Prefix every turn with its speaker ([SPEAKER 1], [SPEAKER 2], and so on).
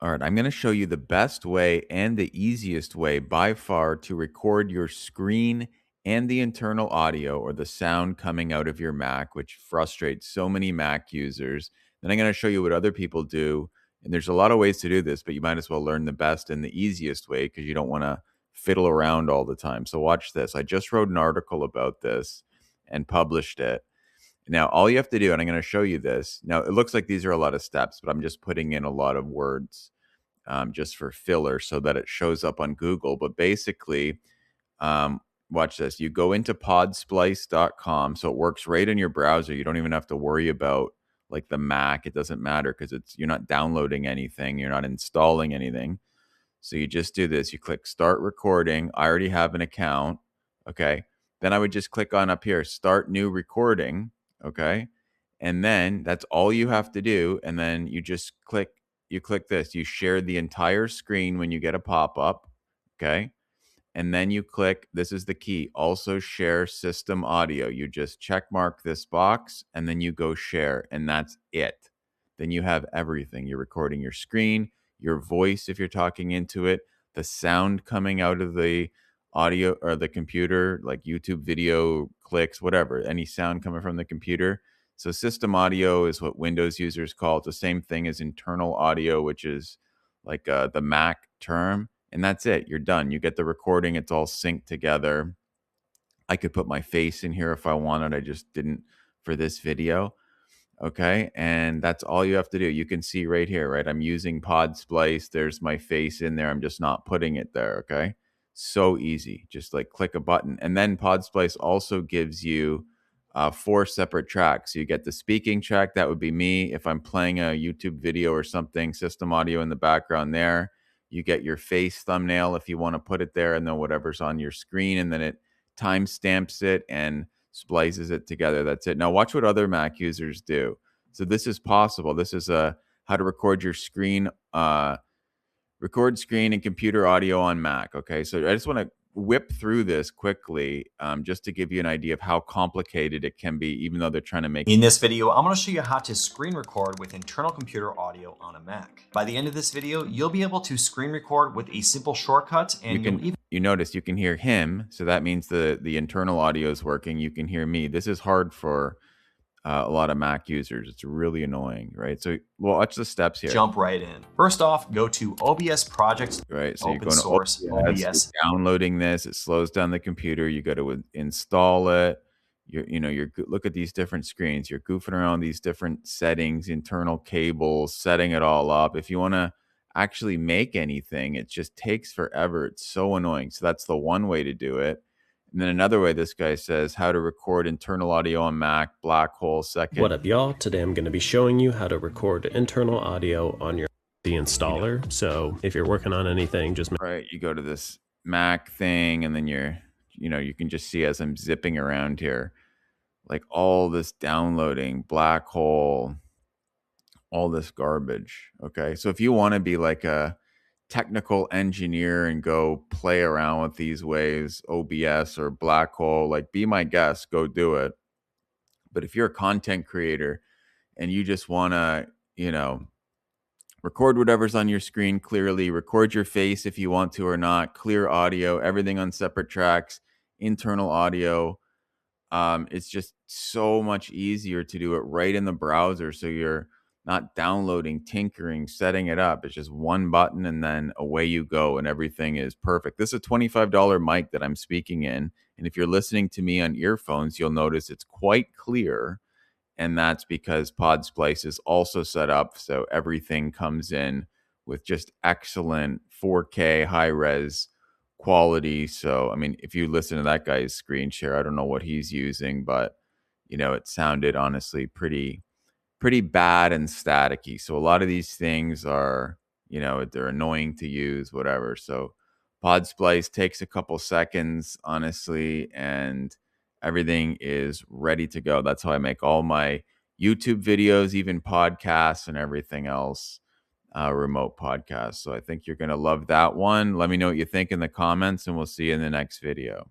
[SPEAKER 1] All right, I'm going to show you the best way and the easiest way by far to record your screen and the internal audio or the sound coming out of your Mac, which frustrates so many Mac users. Then I'm going to show you what other people do. And there's a lot of ways to do this, but you might as well learn the best and the easiest way because you don't want to fiddle around all the time. So watch this. I just wrote an article about this and published it. Now, all you have to do, and I'm going to show you this. Now, it looks like these are a lot of steps, but I'm just putting in a lot of words just for filler so that it shows up on Google. But basically, watch this. You go into podsplice.com. So it works right in your browser. You don't even have to worry about like the Mac. It doesn't matter because you're not downloading anything. You're not installing anything. So you just do this. You click start recording. I already have an account. Okay. Then I would just click on up here, start new recording. Okay. And then that's all you have to do. And then you just click this. You share the entire screen when you get a pop-up. Okay. And then you click, this is the key, also share system audio. You just check mark this box and then you go share, and that's it. Then you have everything. You're recording your screen, your voice if you're talking into it, the sound coming out of the audio or the computer, like YouTube video clicks, whatever, any sound coming from the computer. So system audio is what Windows users call it. The same thing as internal audio, which is like the Mac term. And that's it. You're done. You get the recording. It's all synced together. I could put my face in here if I wanted. I just didn't for this video. Okay. And that's all you have to do. You can see right here, right? I'm using Podsplice. There's my face in there. I'm just not putting it there. Okay. So easy. Just like click a button. And then Podsplice also gives you 4 separate tracks. So you get the speaking track. That would be me. If I'm playing a YouTube video or something, system audio in the background there. You get your face thumbnail if you want to put it there, and then whatever's on your screen, and then it timestamps it and splices it together. That's it. Now watch what other Mac users do. So this is possible. This is how to record your screen, record screen and computer audio on Mac. Okay, so I just want to whip through this quickly just to give you an idea of how complicated it can be, even though they're trying to make
[SPEAKER 2] In this video, I'm going to show you how to screen record with internal computer audio on a Mac. By the end of this video, you'll be able to screen record with a simple shortcut, and
[SPEAKER 1] you notice you can hear him, so that means the internal audio is working. You can hear me. This is hard for a lot of Mac users. It's really annoying, right? So well, watch the steps here.
[SPEAKER 2] Jump right in. First off, go to OBS projects,
[SPEAKER 1] right? So
[SPEAKER 2] open source OBS.
[SPEAKER 1] You're downloading this. It slows down the computer. You got to install it. You're look at these different screens. You're goofing around these different settings, internal cables, setting it all up. If you want to actually make anything, it just takes forever. It's so annoying. So that's the one way to do it. And then another way, this guy says how to record internal audio on Mac, BlackHole second.
[SPEAKER 3] What up, y'all? Today I'm going to be showing you how to record internal audio on your the installer. So if you're working on anything, just
[SPEAKER 1] right, you go to this Mac thing, and then you can just see as I'm zipping around here, like all this downloading, BlackHole, all this garbage. Okay, so if you want to be like a technical engineer and go play around with these waves, OBS or BlackHole, like be my guest, go do it. But if you're a content creator and you just want to, record whatever's on your screen clearly, record your face if you want to or not, clear audio, everything on separate tracks, internal audio. It's just so much easier to do it right in the browser. So you're not downloading, tinkering, setting it up. It's just one button and then away you go and everything is perfect. This is a $25 mic that I'm speaking in. And if you're listening to me on earphones, you'll notice it's quite clear. And that's because Podsplice is also set up so everything comes in with just excellent 4K high-res quality. So, I mean, if you listen to that guy's screen share, I don't know what he's using, but, it sounded honestly pretty bad and staticky. So a lot of these things are, they're annoying to use, whatever. So Podsplice takes a couple seconds, honestly, and everything is ready to go. That's how I make all my YouTube videos, even podcasts and everything else, remote podcasts. So I think you're going to love that one. Let me know what you think in the comments, and we'll see you in the next video.